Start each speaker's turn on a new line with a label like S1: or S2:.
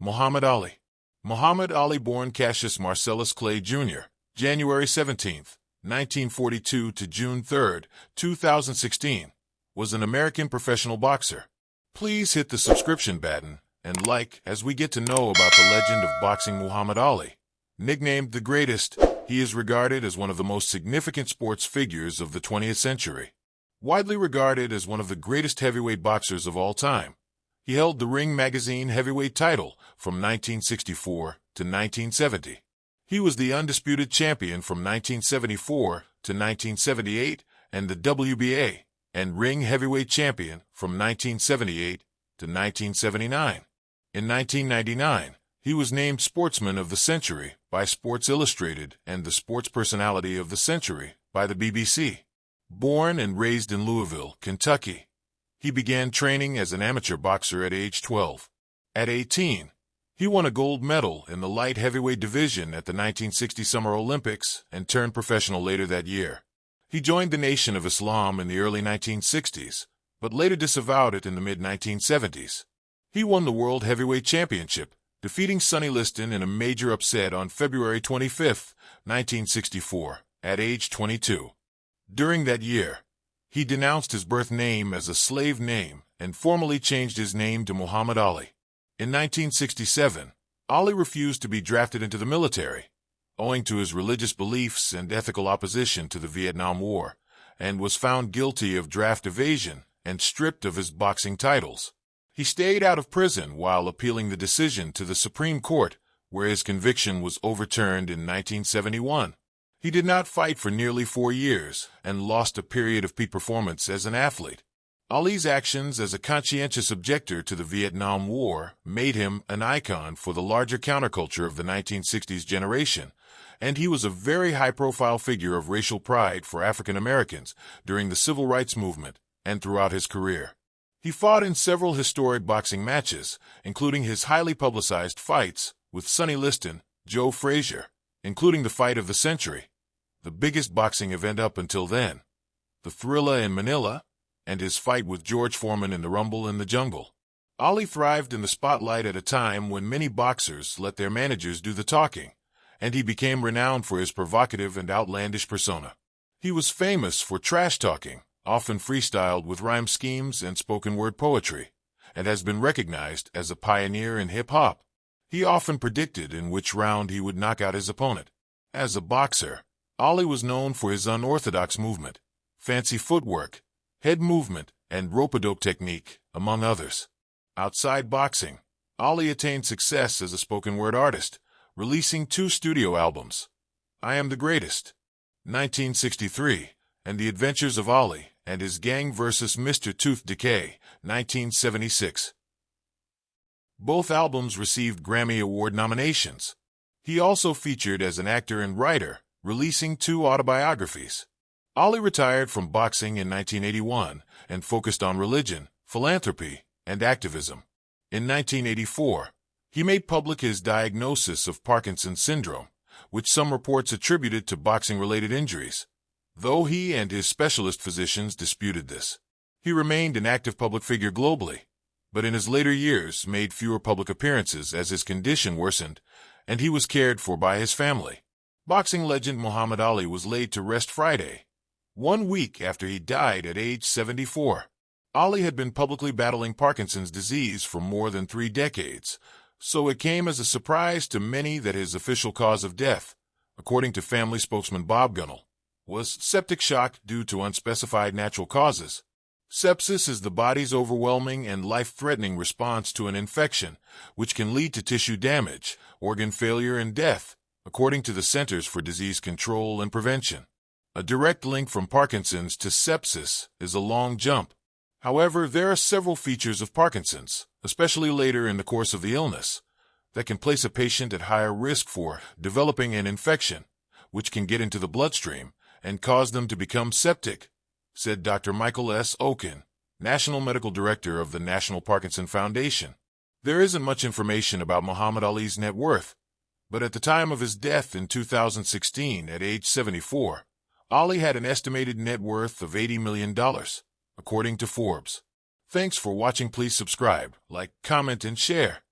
S1: Muhammad Ali. Muhammad Ali, born Cassius Marcellus Clay Jr., January 17, 1942 to June 3, 2016, was an American professional boxer. Please hit the subscription button and like as we get to know about the legend of boxing Muhammad Ali. Nicknamed the Greatest, he is regarded as one of the most significant sports figures of the 20th century. Widely regarded as one of the greatest heavyweight boxers of all time, he held the Ring magazine heavyweight title from 1964 to 1970. He was the undisputed champion from 1974 to 1978 and the WBA and Ring heavyweight champion from 1978 to 1979. In 1999, he was named Sportsman of the Century by Sports Illustrated and the Sports Personality of the Century by the BBC. Born and raised in Louisville, Kentucky, he began training as an amateur boxer at age 12. At 18, he won a gold medal in the light heavyweight division at the 1960 Summer Olympics and turned professional later that year. He joined the Nation of Islam in the early 1960s, but later disavowed it in the mid-1970s. He won the World Heavyweight Championship, defeating Sonny Liston in a major upset on February 25, 1964, at age 22. During that year, he denounced his birth name as a slave name and formally changed his name to Muhammad Ali. In 1967, Ali refused to be drafted into the military, owing to his religious beliefs and ethical opposition to the Vietnam War, and was found guilty of draft evasion and stripped of his boxing titles. He stayed out of prison while appealing the decision to the Supreme Court, where his conviction was overturned in 1971. He did not fight for nearly 4 years and lost a period of peak performance as an athlete. Ali's actions as a conscientious objector to the Vietnam War made him an icon for the larger counterculture of the 1960s generation, and he was a very high-profile figure of racial pride for African Americans during the Civil Rights Movement and throughout his career. He fought in several historic boxing matches, including his highly publicized fights with Sonny Liston, Joe Frazier, including the fight of the century, the biggest boxing event up until then, the Thrilla in Manila, and his fight with George Foreman in the Rumble in the Jungle. Ali thrived in the spotlight at a time when many boxers let their managers do the talking, and he became renowned for his provocative and outlandish persona. He was famous for trash talking, often freestyled with rhyme schemes and spoken-word poetry, and has been recognized as a pioneer in hip-hop. He often predicted in which round he would knock out his opponent. As a boxer, Ali was known for his unorthodox movement, fancy footwork, head movement, and rope-a-dope technique, among others. Outside boxing, Ali attained success as a spoken-word artist, releasing 2 studio albums, I Am the Greatest, 1963, and The Adventures of Ali and His Gang vs. Mr. Tooth Decay, 1976. Both albums received Grammy Award nominations. He also featured as an actor and writer, releasing 2 autobiographies. Ali retired from boxing in 1981 and focused on religion, philanthropy, and activism. In 1984, he made public his diagnosis of Parkinson's syndrome, which some reports attributed to boxing-related injuries, though he and his specialist physicians disputed this. He remained an active public figure globally, but in his later years made fewer public appearances as his condition worsened, and he was cared for by his family. Boxing legend Muhammad Ali was laid to rest Friday, 1 week after he died at age 74. Ali had been publicly battling Parkinson's disease for more than 3 decades, so it came as a surprise to many that his official cause of death, according to family spokesman Bob Gunnell, was septic shock due to unspecified natural causes. Sepsis is the body's overwhelming and life-threatening response to an infection, which can lead to tissue damage, organ failure, and death, according to the Centers for Disease Control and Prevention. A direct link from Parkinson's to sepsis is a long jump. However, there are several features of Parkinson's, especially later in the course of the illness, that can place a patient at higher risk for developing an infection, which can get into the bloodstream and cause them to become septic, said Dr. Michael S. Oken, National Medical Director of the National Parkinson Foundation. There isn't much information about Muhammad Ali's net worth, but at the time of his death in 2016 at age 74, Ali had an estimated net worth of $80 million, according to Forbes. Thanks for watching. Please subscribe, like, comment, and share.